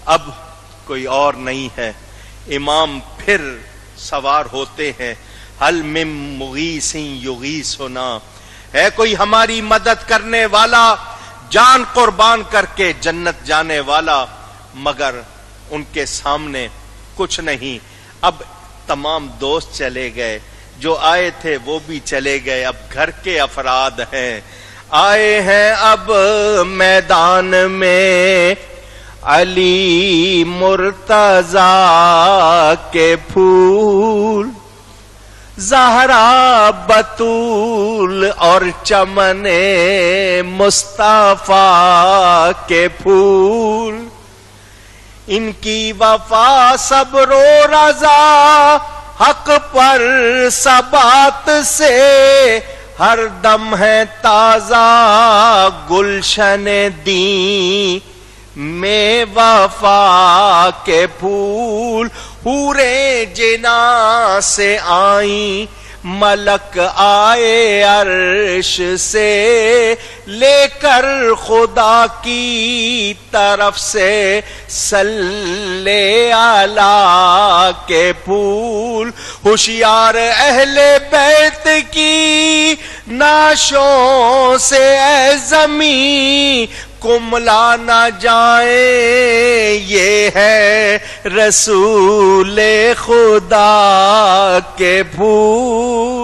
اب کوئی اور نہیں ہے۔ امام پھر سوار ہوتے ہیں، حل من مغیث یغیثنا، ہے کوئی ہماری مدد کرنے والا جان قربان کر کے جنت جانے والا؟ مگر ان کے سامنے کچھ نہیں۔ اب تمام دوست چلے گئے، جو آئے تھے وہ بھی چلے گئے، اب گھر کے افراد ہیں۔ آئے ہیں اب میدان میں علی مرتضی کے پھول، زہرا بطول اور چمن مصطفیٰ کے پھول، ان کی وفا صبر و رضا حق پر ثبات سے، ہر دم ہے تازہ گلشن دین میں وفا کے پھول۔ حوریں جنا سے آئیں، ملک آئے عرش سے، لے کر خدا کی طرف سے صلی علی کے پھول۔ ہوشیار اہل بیت کی نعشوں سے اے زمین، کملا نہ جائیں، یہ ہے رسول خدا کے پھول۔